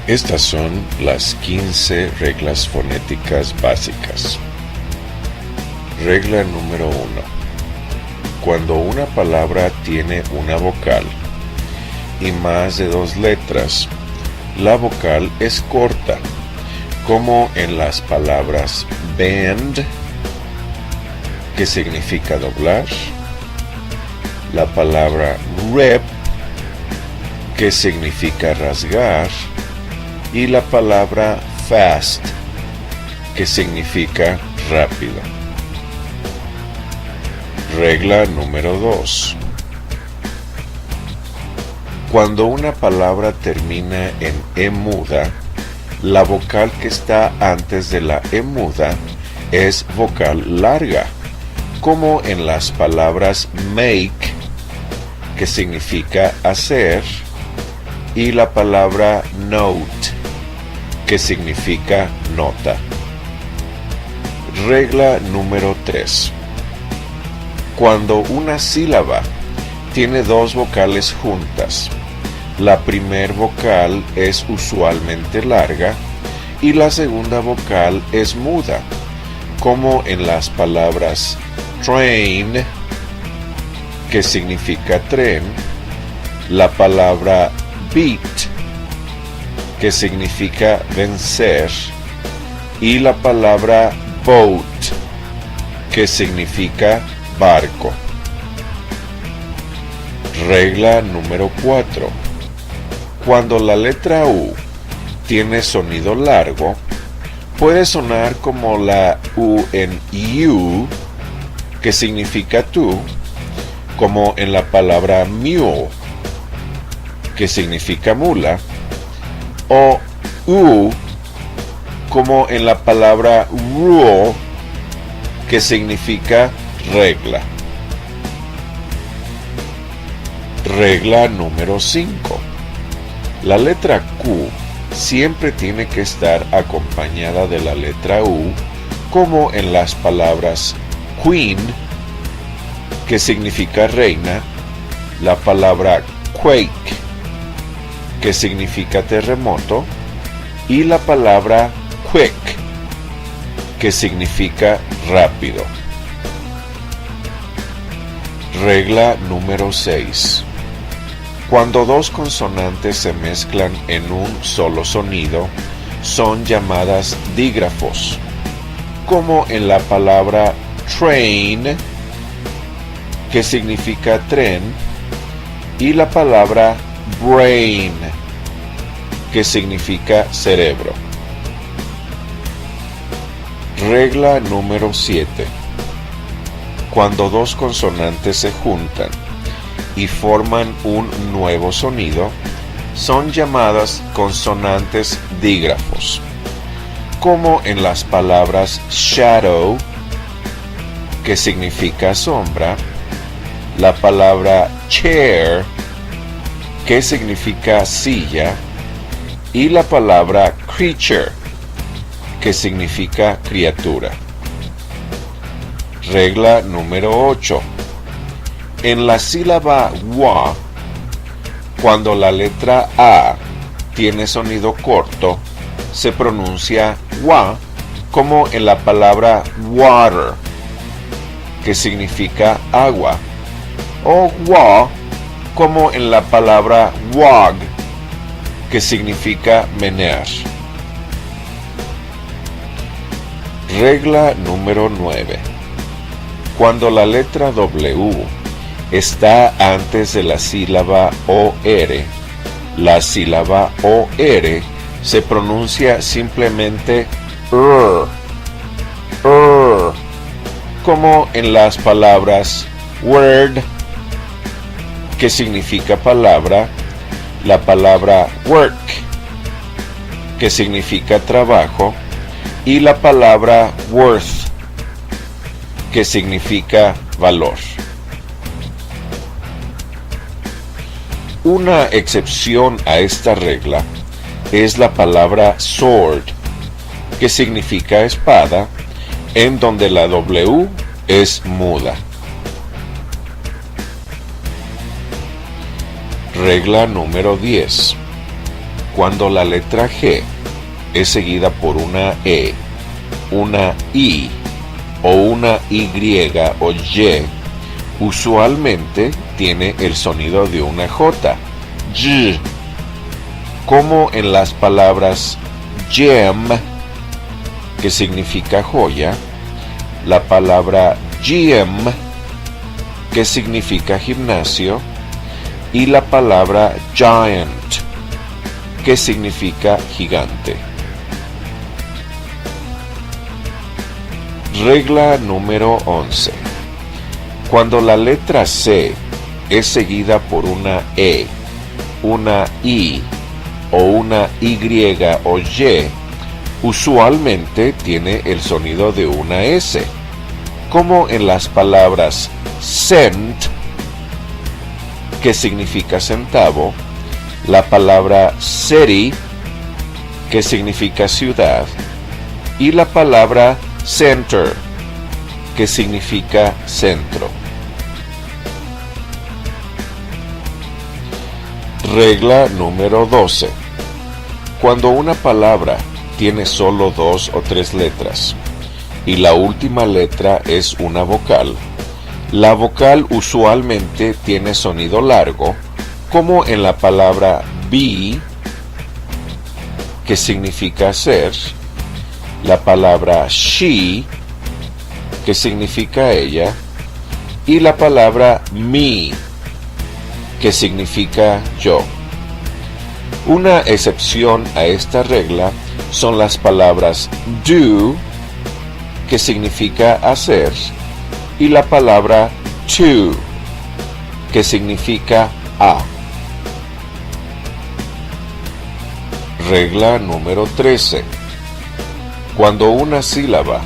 Estas son las 15 reglas fonéticas básicas. Regla número 1. Cuando una palabra tiene una vocal y más de 2 letras, la vocal es corta, como en las palabras bend, que significa doblar, la palabra rip, que significa rasgar, y la palabra fast, que significa rápido. Regla número 2. Cuando una palabra termina en E muda, la vocal que está antes de la E muda es vocal larga, como en las palabras make, que significa hacer, y la palabra note, que significa nota. Regla número 3. Cuando una sílaba tiene 2 vocales juntas, la primer vocal es usualmente larga y la segunda vocal es muda, como en las palabras train, que significa tren, la palabra beat, que significa vencer, y la palabra boat, que significa barco. Regla número 4. Cuando la letra U tiene sonido largo, puede sonar como la U en you, que significa tú, como en la palabra mule, que significa mula, o U, como en la palabra rule, que significa regla. Regla número 5. La letra Q siempre tiene que estar acompañada de la letra U, como en las palabras queen, que significa reina, la palabra quake, que significa terremoto, y la palabra quick, que significa rápido. Regla número 6. Cuando 2 consonantes se mezclan en un solo sonido, son llamadas dígrafos, como en la palabra train, que significa tren, y la palabra brain, que significa cerebro. Regla número 7. Cuando 2 consonantes se juntan y forman un nuevo sonido, son llamadas consonantes dígrafos, como en las palabras shadow, que significa sombra, la palabra chair, que significa silla, y la palabra creature, que significa criatura. Regla número 8. En la sílaba wa, cuando la letra A tiene sonido corto, se pronuncia wa, como en la palabra water, que significa agua, o wa, como en la palabra wag, que significa menear. Regla número 9. Cuando la letra W está antes de la sílaba OR, la sílaba OR se pronuncia simplemente como en las palabras word, que significa palabra, la palabra work, que significa trabajo, y la palabra worth, que significa valor. Una excepción a esta regla es la palabra sword, que significa espada, en donde la W es muda. Regla número 10. Cuando la letra G es seguida por una E, una I o una Y o Y, usualmente tiene el sonido de una J, J, como en las palabras gem, que significa joya, la palabra gym, que significa gimnasio, y la palabra giant, que significa gigante. Regla número 11. Cuando la letra C es seguida por una E, una I o una Y o Y, usualmente tiene el sonido de una S, como en las palabras cent, que significa centavo, la palabra city, que significa ciudad, y la palabra center, que significa centro. Regla número 12. Cuando una palabra tiene solo 2 o 3 letras y la última letra es una vocal, la vocal usualmente tiene sonido largo, como en la palabra be, que significa ser, la palabra she, que significa ella, y la palabra me, que significa yo. Una excepción a esta regla son las palabras do, que significa hacer, y la palabra to, que significa a. Regla número 13. Cuando una sílaba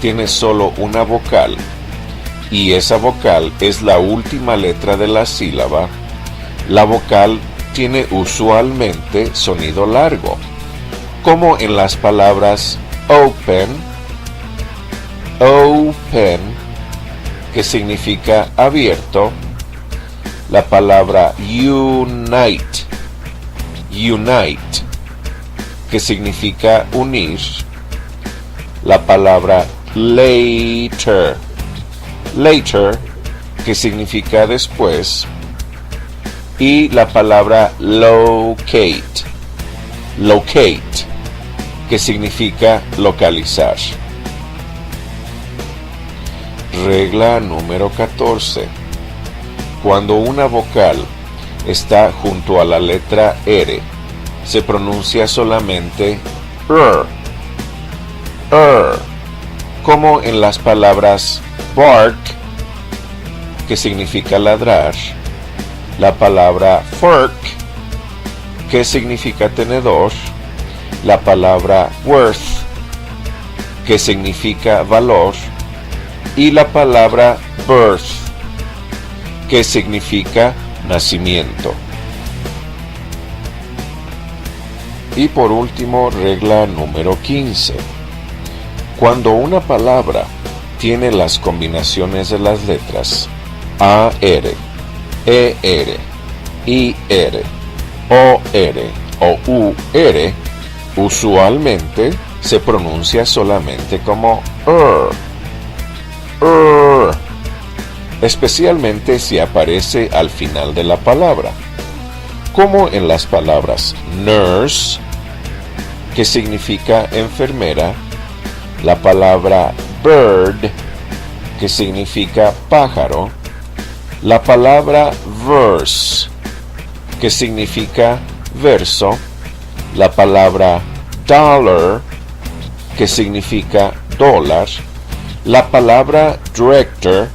tiene solo una vocal y esa vocal es la última letra de la sílaba, la vocal tiene usualmente sonido largo, como en las palabras open, que significa abierto, la palabra unite, que significa unir, la palabra later, que significa después, y la palabra locate, que significa localizar. Regla número 14. Cuando una vocal está junto a la letra R, se pronuncia solamente como en las palabras bark, que significa ladrar, la palabra fork, que significa tenedor, la palabra worth, que significa valor, y la palabra birth, que significa nacimiento. Y por último, regla número 15. Cuando una palabra tiene las combinaciones de las letras AR, ER, IR, OR o UR, usualmente se pronuncia solamente como especialmente si aparece al final de la palabra, como en las palabras nurse, que significa enfermera, la palabra bird, que significa pájaro, la palabra verse, que significa verso, la palabra dollar, que significa dólar, la palabra director,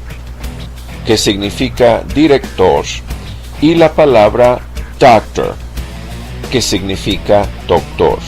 que significa director, y la palabra doctor, que significa doctor.